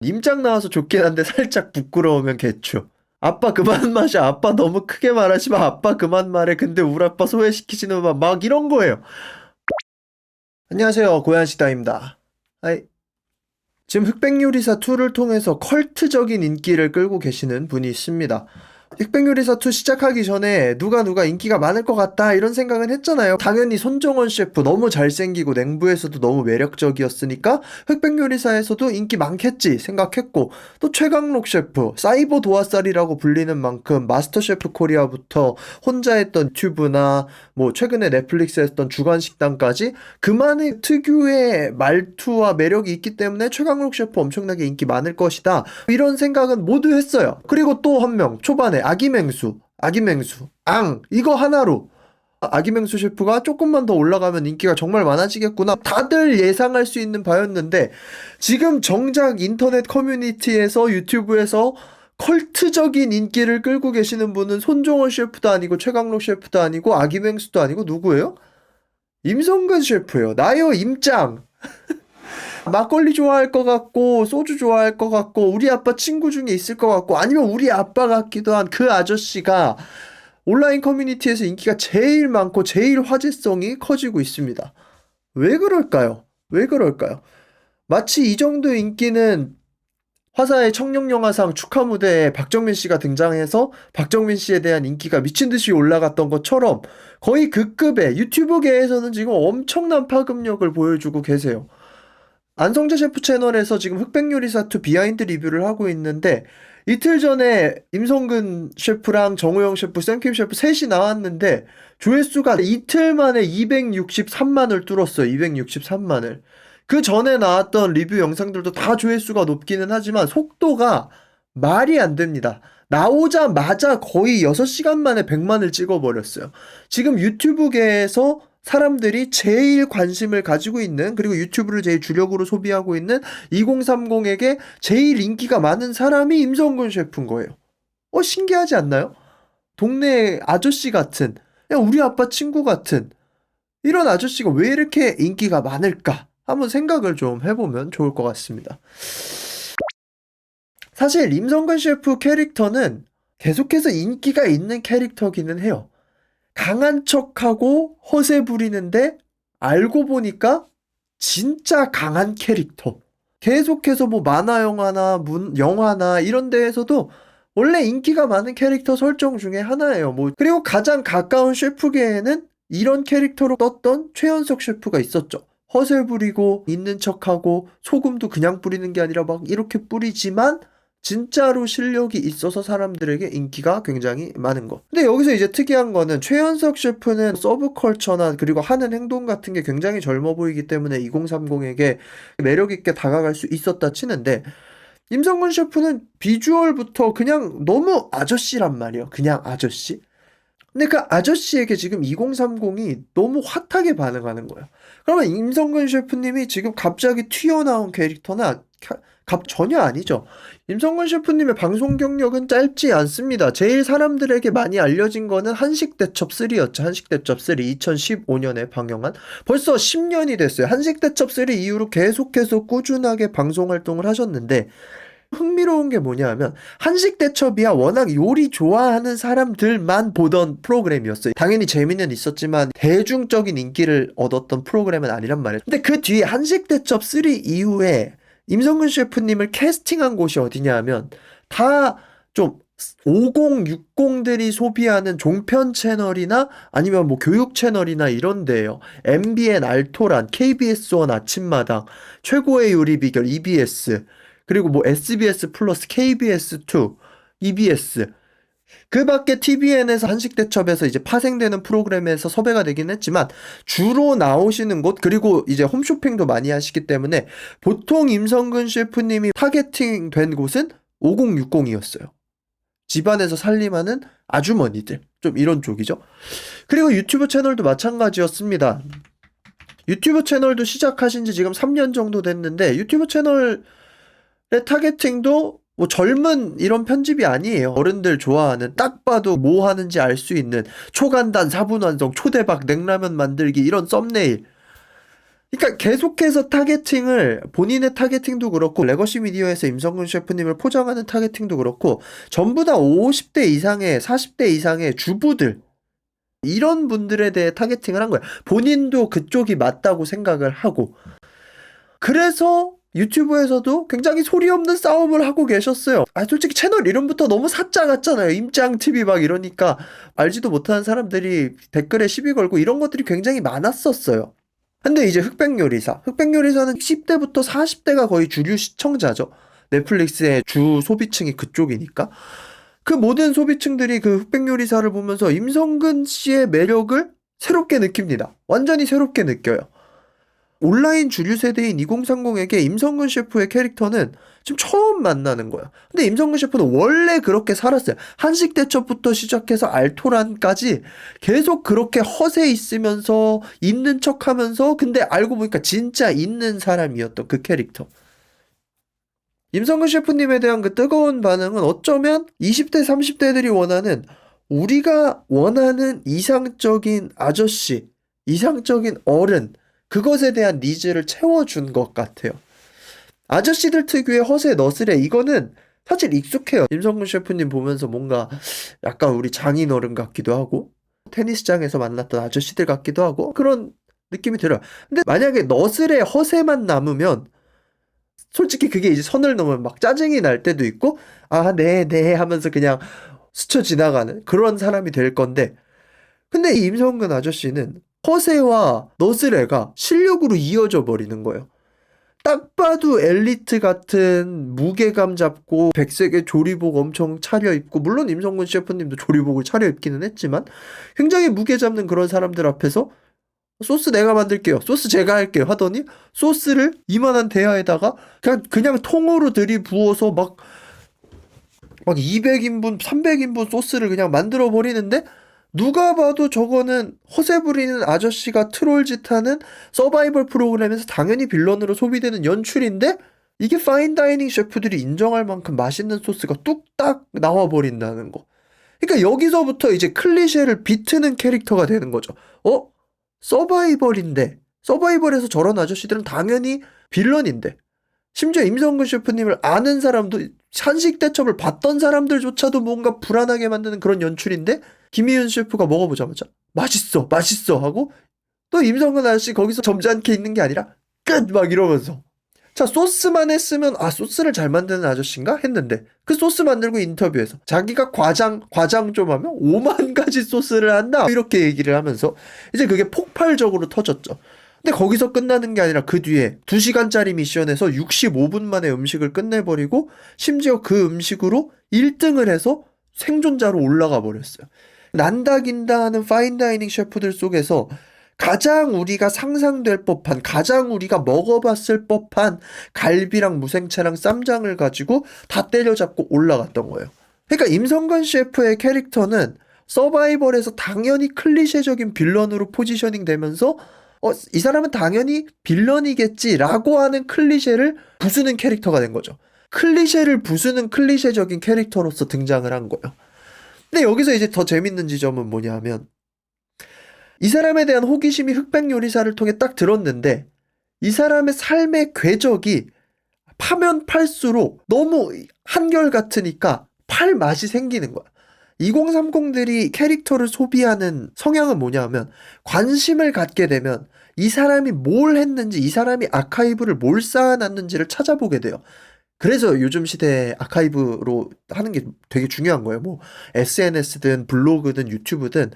임장 나와서 좋긴 한데 살짝 부끄러우면 개추. 아빠 그만 마셔. 아빠 너무 크게 말하지 마. 아빠 그만 말해. 근데 우리 아빠 소외시키지는 마. 막 이런 거예요. 안녕하세요. 고양시다입니다. 아이, 지금 흑백요리사 2를 통해서 컬트적인 인기를 끌고 계시는 분이 있습니다. 흑백요리사 2 시작하기 전에 누가 인기가 많을 것 같다 이런 생각은 했잖아요. 당연히 손정원 셰프 너무 잘생기고 냉부에서도 너무 매력적이었으니까 흑백요리사에서도 인기 많겠지 생각했고, 또 최강록 셰프 사이버 도화살이라고 불리는 만큼 마스터 셰프 코리아부터 혼자 했던 유튜브나 뭐 최근에 넷플릭스 했던 주간식당까지 그만의 특유의 말투와 매력이 있기 때문에 최강록 셰프 엄청나게 인기 많을 것이다 이런 생각은 모두 했어요. 그리고 또 한 명 초반에 아기맹수 이거 하나로 아기맹수 셰프가 조금만 더 올라가면 인기가 정말 많아지겠구나 다들 예상할 수 있는 바였는데, 지금 정작 인터넷 커뮤니티에서 유튜브에서 컬트적인 인기를 끌고 계시는 분은 손종원 셰프도 아니고 최강록 셰프도 아니고 아기맹수도 아니고 누구예요? 임성근 셰프예요. 나요 임짱. 막걸리 좋아할 것 같고 소주 좋아할 것 같고 우리 아빠 친구 중에 있을 것 같고 아니면 우리 아빠 같기도 한 그 아저씨가 온라인 커뮤니티에서 인기가 제일 많고 제일 화제성이 커지고 있습니다. 왜 그럴까요? 왜 그럴까요? 마치 이 정도 인기는 화사의 청룡영화상 축하 무대에 박정민 씨가 등장해서 박정민 씨에 대한 인기가 미친 듯이 올라갔던 것처럼 거의 그 급의 유튜브계에서는 지금 엄청난 파급력을 보여주고 계세요. 안성재 셰프 채널에서 지금 흑백요리사2 비하인드 리뷰를 하고 있는데, 이틀 전에 임성근 셰프랑 정우영 셰프, 샘킴 셰프 셋이 나왔는데 조회수가 이틀 만에 263만을 뚫었어요. 263만을. 그 전에 나왔던 리뷰 영상들도 다 조회수가 높기는 하지만 속도가 말이 안 됩니다. 나오자마자 거의 6시간 만에 100만을 찍어버렸어요. 지금 유튜브계에서 사람들이 제일 관심을 가지고 있는, 그리고 유튜브를 제일 주력으로 소비하고 있는 2030에게 제일 인기가 많은 사람이 임성근 셰프인 거예요. 신기하지 않나요? 동네 아저씨 같은, 그냥 우리 아빠 친구 같은 이런 아저씨가 왜 이렇게 인기가 많을까? 한번 생각을 좀 해보면 좋을 것 같습니다. 사실 임성근 셰프 캐릭터는 계속해서 인기가 있는 캐릭터기는 해요. 강한 척하고 허세 부리는데 알고 보니까 진짜 강한 캐릭터. 계속해서 뭐 만화 영화나 영화나 이런 데에서도 원래 인기가 많은 캐릭터 설정 중에 하나예요. 뭐 그리고 가장 가까운 셰프계에는 이런 캐릭터로 떴던 최연석 셰프가 있었죠. 허세 부리고 있는 척하고 소금도 그냥 뿌리는 게 아니라 막 이렇게 뿌리지만 진짜로 실력이 있어서 사람들에게 인기가 굉장히 많은 거. 근데 여기서 이제 특이한 거는 최연석 셰프는 서브컬처나 그리고 하는 행동 같은 게 굉장히 젊어 보이기 때문에 2030에게 매력 있게 다가갈 수 있었다 치는데, 임성근 셰프는 비주얼부터 그냥 너무 아저씨란 말이에요. 그냥 아저씨. 근데 그 아저씨에게 지금 2030이 너무 핫하게 반응하는 거예요. 그러면 임성근 셰프님이 지금 갑자기 튀어나온 캐릭터나 전혀 아니죠. 임성근 셰프님의 방송 경력은 짧지 않습니다. 제일 사람들에게 많이 알려진 거는 한식대첩 3였죠. 한식대첩 3 2015년에 방영한, 벌써 10년이 됐어요. 한식대첩 3 이후로 계속해서 꾸준하게 방송 활동을 하셨는데, 흥미로운 게 뭐냐 하면 한식대첩이야 워낙 요리 좋아하는 사람들만 보던 프로그램이었어요. 당연히 재미는 있었지만 대중적인 인기를 얻었던 프로그램은 아니란 말이에요. 근데 그 뒤에 한식대첩 3 이후에 임성근 셰프님을 캐스팅한 곳이 어디냐 하면 다 좀 5060들이 소비하는 종편 채널이나 아니면 뭐 교육 채널이나 이런 데예요. MBN 알토란, KBS1 아침마당, 최고의 요리 비결 EBS, 그리고 뭐 SBS 플러스, KBS2, EBS, 그 밖에 TVN에서 한식대첩에서 이제 파생되는 프로그램에서 섭외가 되긴 했지만 주로 나오시는 곳, 그리고 이제 홈쇼핑도 많이 하시기 때문에 보통 임성근 셰프님이 타겟팅 된 곳은 5060이었어요. 집안에서 살림하는 아주머니들, 좀 이런 쪽이죠. 그리고 유튜브 채널도 마찬가지였습니다. 유튜브 채널도 시작하신 지 지금 3년 정도 됐는데 유튜브 채널의 타겟팅도 뭐 젊은 이런 편집이 아니에요. 어른들 좋아하는, 딱 봐도 뭐 하는지 알 수 있는 초간단 4분 완성 초대박 냉라면 만들기 이런 썸네일. 그러니까 계속해서 타겟팅을 본인의 타겟팅도 그렇고 레거시 미디어에서 임성근 셰프님을 포장하는 타겟팅도 그렇고 전부 다 50대 이상의 40대 이상의 주부들 이런 분들에 대해 타겟팅을 한 거예요. 본인도 그쪽이 맞다고 생각을 하고 그래서 유튜브에서도 굉장히 소리 없는 싸움을 하고 계셨어요. 솔직히 채널 이름부터 너무 사짜 같잖아요. 임짱TV 막 이러니까 알지도 못하는 사람들이 댓글에 시비 걸고 이런 것들이 굉장히 많았었어요. 근데 이제 흑백요리사는 10대부터 40대가 거의 주류 시청자죠. 넷플릭스의 주 소비층이 그쪽이니까. 그 모든 소비층들이 그 흑백요리사를 보면서 임성근 씨의 매력을 새롭게 느낍니다. 완전히 새롭게 느껴요. 온라인 주류 세대인 2030에게 임성근 셰프의 캐릭터는 지금 처음 만나는 거야. 근데 임성근 셰프는 원래 그렇게 살았어요. 한식 대첩부터 시작해서 알토란까지 계속 그렇게 허세 있으면서 있는 척 하면서 근데 알고 보니까 진짜 있는 사람이었던 그 캐릭터. 임성근 셰프님에 대한 그 뜨거운 반응은 어쩌면 20대, 30대들이 원하는 우리가 원하는 이상적인 아저씨, 이상적인 어른, 그것에 대한 니즈를 채워준 것 같아요. 아저씨들 특유의 허세 너스레 이거는 사실 익숙해요. 임성근 셰프님 보면서 뭔가 약간 우리 장인어른 같기도 하고 테니스장에서 만났던 아저씨들 같기도 하고 그런 느낌이 들어요. 근데 만약에 너스레 허세만 남으면 솔직히 그게 이제 선을 넘으면 막 짜증이 날 때도 있고 네 하면서 그냥 스쳐 지나가는 그런 사람이 될 건데 근데 이 임성근 아저씨는 허세와 너스레가 실력으로 이어져 버리는 거예요. 딱 봐도 엘리트 같은 무게감 잡고 백색의 조리복 엄청 차려입고 물론 임성근 셰프님도 조리복을 차려입기는 했지만 굉장히 무게 잡는 그런 사람들 앞에서 소스 내가 만들게요. 소스 제가 할게요. 하더니 소스를 이만한 대야에다가 그냥 통으로 들이부어서 막 200인분, 300인분 소스를 그냥 만들어 버리는데 누가 봐도 저거는 허세 부리는 아저씨가 트롤짓 하는 서바이벌 프로그램에서 당연히 빌런으로 소비되는 연출인데 이게 파인다이닝 셰프들이 인정할 만큼 맛있는 소스가 뚝딱 나와버린다는 거. 그러니까 여기서부터 이제 클리셰를 비트는 캐릭터가 되는 거죠. 서바이벌인데 서바이벌에서 저런 아저씨들은 당연히 빌런인데 심지어 임성근 셰프님을 아는 사람도 한식 대첩을 봤던 사람들조차도 뭔가 불안하게 만드는 그런 연출인데 김희윤 셰프가 먹어보자마자 맛있어 하고 또 임성근 아저씨 거기서 점잖게 있는 게 아니라 끝 막 이러면서 자 소스만 했으면 소스를 잘 만드는 아저씨인가 했는데 그 소스 만들고 인터뷰에서 자기가 과장 좀 하면 5만 가지 소스를 한다 이렇게 얘기를 하면서 이제 그게 폭발적으로 터졌죠. 근데 거기서 끝나는 게 아니라 그 뒤에 2시간짜리 미션에서 65분 만에 음식을 끝내버리고 심지어 그 음식으로 1등을 해서 생존자로 올라가 버렸어요. 난다긴다 하는 파인다이닝 셰프들 속에서 가장 우리가 상상될 법한 가장 우리가 먹어봤을 법한 갈비랑 무생채랑 쌈장을 가지고 다 때려잡고 올라갔던 거예요. 그러니까 임성근 셰프의 캐릭터는 서바이벌에서 당연히 클리셰적인 빌런으로 포지셔닝 되면서 이 사람은 당연히 빌런이겠지라고 하는 클리셰를 부수는 캐릭터가 된 거죠. 클리셰를 부수는 클리셰적인 캐릭터로서 등장을 한 거예요. 근데 여기서 이제 더 재밌는 지점은 뭐냐면 이 사람에 대한 호기심이 흑백요리사를 통해 딱 들었는데 이 사람의 삶의 궤적이 파면 팔수록 너무 한결같으니까 팔 맛이 생기는 거야. 2030들이 캐릭터를 소비하는 성향은 뭐냐면 관심을 갖게 되면 이 사람이 뭘 했는지 이 사람이 아카이브를 뭘 쌓아놨는지를 찾아보게 돼요. 그래서 요즘 시대에 아카이브로 하는 게 되게 중요한 거예요. 뭐 SNS든 블로그든 유튜브든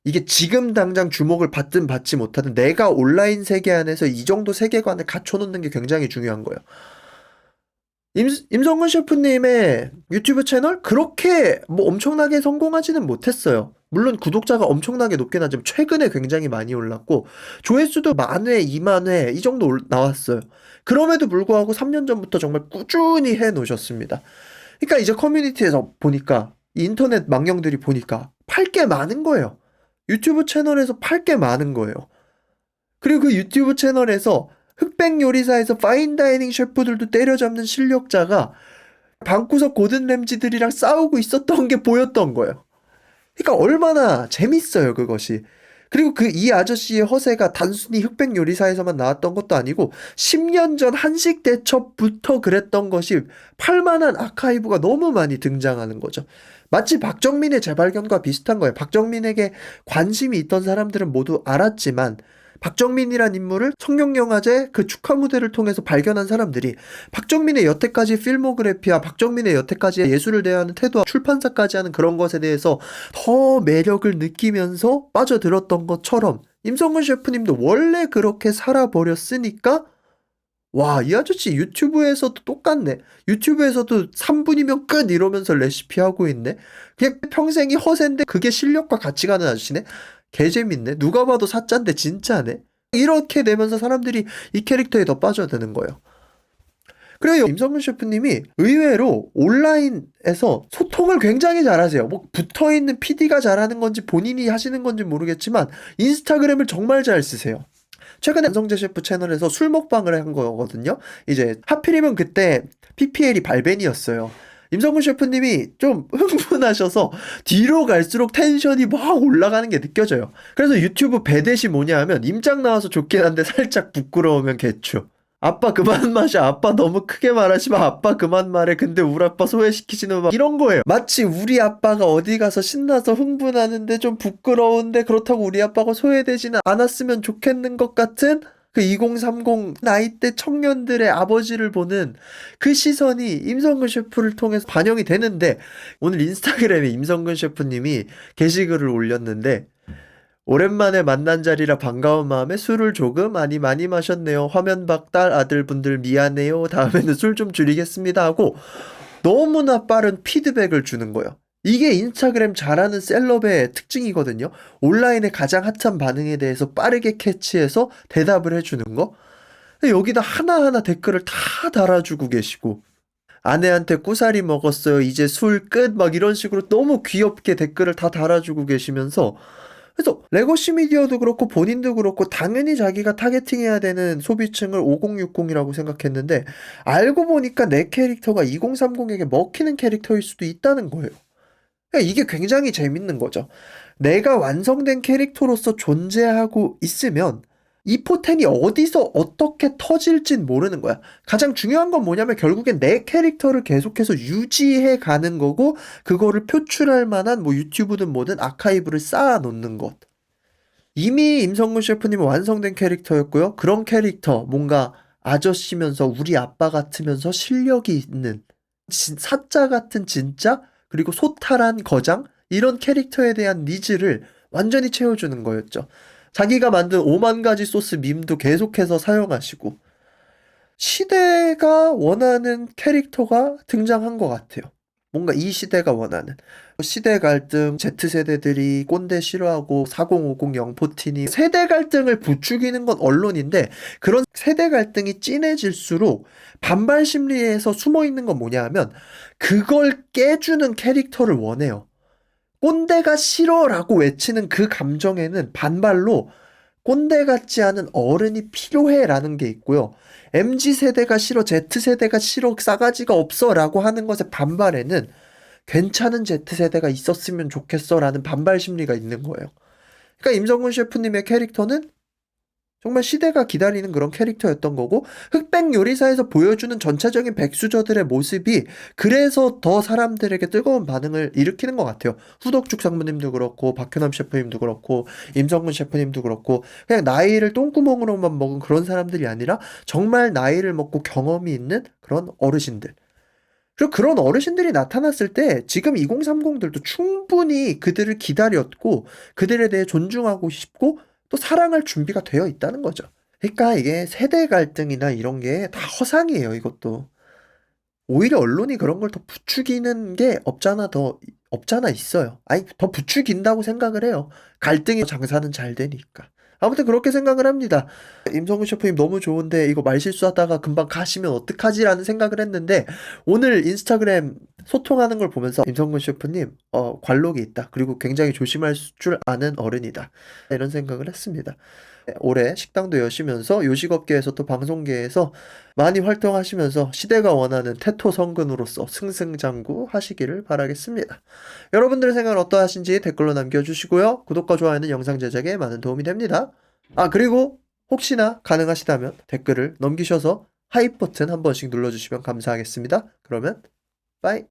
이게 지금 당장 주목을 받든 받지 못하든 내가 온라인 세계 안에서 이 정도 세계관을 갖춰놓는 게 굉장히 중요한 거예요. 임성근 셰프님의 유튜브 채널 그렇게 뭐 엄청나게 성공하지는 못했어요. 물론 구독자가 엄청나게 높긴 하지만 최근에 굉장히 많이 올랐고 조회수도 10,000회, 20,000회 이 정도 나왔어요. 그럼에도 불구하고 3년 전부터 정말 꾸준히 해놓으셨습니다. 그러니까 이제 커뮤니티에서 보니까 인터넷 망령들이 보니까 팔 게 많은 거예요. 유튜브 채널에서 팔 게 많은 거예요. 그리고 그 유튜브 채널에서 흑백요리사에서 파인다이닝 셰프들도 때려잡는 실력자가 방구석 고든 램지들이랑 싸우고 있었던 게 보였던 거예요. 그러니까 얼마나 재밌어요 그것이. 그리고 그 이 아저씨의 허세가 단순히 흑백 요리사에서만 나왔던 것도 아니고 10년 전 한식 대첩부터 그랬던 것이 팔만한 아카이브가 너무 많이 등장하는 거죠. 마치 박정민의 재발견과 비슷한 거예요. 박정민에게 관심이 있던 사람들은 모두 알았지만 박정민이란 인물을 청룡영화제 그 축하 무대를 통해서 발견한 사람들이 박정민의 여태까지 필모그래피와 박정민의 여태까지 예술을 대하는 태도와 출판사까지 하는 그런 것에 대해서 더 매력을 느끼면서 빠져들었던 것처럼 임성근 셰프님도 원래 그렇게 살아버렸으니까 와, 이 아저씨 유튜브에서도 똑같네. 유튜브에서도 3분이면 끝 이러면서 레시피 하고 있네. 그냥 평생이 허세인데 그게 실력과 같이 가는 아저씨네. 개재밌네. 누가 봐도 사짠데 진짜네. 이렇게 되면서 사람들이 이 캐릭터에 더 빠져드는 거예요. 그래요. 임성근 셰프님이 의외로 온라인에서 소통을 굉장히 잘하세요. 뭐 붙어있는 PD가 잘하는 건지 본인이 하시는 건지 모르겠지만 인스타그램을 정말 잘 쓰세요. 최근에 안성재 셰프 채널에서 술 먹방을 한 거거든요. 이제 하필이면 그때 PPL이 발벤이었어요. 임성근 셰프님이 좀 흥분하셔서 뒤로 갈수록 텐션이 막 올라가는 게 느껴져요. 그래서 유튜브 배댓이 뭐냐 하면 임장 나와서 좋긴 한데 살짝 부끄러우면 개추. 아빠 그만 마셔. 아빠 너무 크게 말하지 마. 아빠 그만 말해. 근데 우리 아빠 소외시키지는 마. 이런 거예요. 마치 우리 아빠가 어디 가서 신나서 흥분하는데 좀 부끄러운데 그렇다고 우리 아빠가 소외되지는 않았으면 좋겠는 것 같은 그 2030 나이대 청년들의 아버지를 보는 그 시선이 임성근 셰프를 통해서 반영이 되는데 오늘 인스타그램에 임성근 셰프님이 게시글을 올렸는데 오랜만에 만난 자리라 반가운 마음에 술을 조금 많이 마셨네요. 화면 밖 딸 아들분들 미안해요. 다음에는 술 좀 줄이겠습니다 하고 너무나 빠른 피드백을 주는 거예요. 이게 인스타그램 잘하는 셀럽의 특징이거든요. 온라인의 가장 핫한 반응에 대해서 빠르게 캐치해서 대답을 해주는 거. 여기다 하나하나 댓글을 다 달아주고 계시고 아내한테 꾸사리 먹었어요. 이제 술 끝. 막 이런 식으로 너무 귀엽게 댓글을 다 달아주고 계시면서 그래서 레거시 미디어도 그렇고 본인도 그렇고 당연히 자기가 타겟팅해야 되는 소비층을 5060이라고 생각했는데 알고 보니까 내 캐릭터가 2030에게 먹히는 캐릭터일 수도 있다는 거예요. 그러니까 이게 굉장히 재밌는 거죠. 내가 완성된 캐릭터로서 존재하고 있으면 이 포텐이 어디서 어떻게 터질진 모르는 거야. 가장 중요한 건 뭐냐면 결국엔 내 캐릭터를 계속해서 유지해 가는 거고 그거를 표출할 만한 뭐 유튜브든 뭐든 아카이브를 쌓아 놓는 것. 이미 임성근 셰프님은 완성된 캐릭터였고요. 그런 캐릭터 뭔가 아저씨면서 우리 아빠 같으면서 실력이 있는 사자 같은 진짜 그리고 소탈한 거장 이런 캐릭터에 대한 니즈를 완전히 채워주는 거였죠. 자기가 만든 5만 가지 소스 밈도 계속해서 사용하시고 시대가 원하는 캐릭터가 등장한 것 같아요. 뭔가 이 시대가 원하는 시대 갈등, Z세대들이 꼰대 싫어하고 4050 영포틴이 세대 갈등을 부추기는 건 언론인데 그런 세대 갈등이 진해질수록 반발 심리에서 숨어 있는 건 뭐냐 하면 그걸 깨주는 캐릭터를 원해요. 꼰대가 싫어라고 외치는 그 감정에는 반발로 꼰대 같지 않은 어른이 필요해라는 게 있고요. MZ세대가 싫어, Z세대가 싫어, 싸가지가 없어라고 하는 것에 반발에는 괜찮은 Z세대가 있었으면 좋겠어라는 반발 심리가 있는 거예요. 그러니까 임성근 셰프님의 캐릭터는 정말 시대가 기다리는 그런 캐릭터였던 거고 흑백 요리사에서 보여주는 전체적인 백수저들의 모습이 그래서 더 사람들에게 뜨거운 반응을 일으키는 것 같아요. 후덕죽 상무님도 그렇고 박현남 셰프님도 그렇고 임성근 셰프님도 그렇고 그냥 나이를 똥구멍으로만 먹은 그런 사람들이 아니라 정말 나이를 먹고 경험이 있는 그런 어르신들. 그리고 그런 어르신들이 나타났을 때 지금 2030들도 충분히 그들을 기다렸고 그들에 대해 존중하고 싶고 또 사랑할 준비가 되어 있다는 거죠. 그러니까 이게 세대 갈등이나 이런 게 다 허상이에요, 이것도. 오히려 언론이 그런 걸 더 부추기는 게 없잖아 있어요. 아니, 더 부추긴다고 생각을 해요. 갈등이 장사는 잘 되니까. 아무튼 그렇게 생각을 합니다. 임성근 셰프님 너무 좋은데 이거 말실수하다가 금방 가시면 어떡하지라는 생각을 했는데 오늘 인스타그램 소통하는 걸 보면서 임성근 셰프님 관록이 있다. 그리고 굉장히 조심할 줄 아는 어른이다. 이런 생각을 했습니다. 올해 식당도 여시면서 요식업계에서 또 방송계에서 많이 활동하시면서 시대가 원하는 태토 성근으로서 승승장구 하시기를 바라겠습니다. 여러분들의 생각은 어떠하신지 댓글로 남겨주시고요. 구독과 좋아요는 영상 제작에 많은 도움이 됩니다. 그리고 혹시나 가능하시다면 댓글을 넘기셔서 하이 버튼 한 번씩 눌러주시면 감사하겠습니다. 그러면 빠이.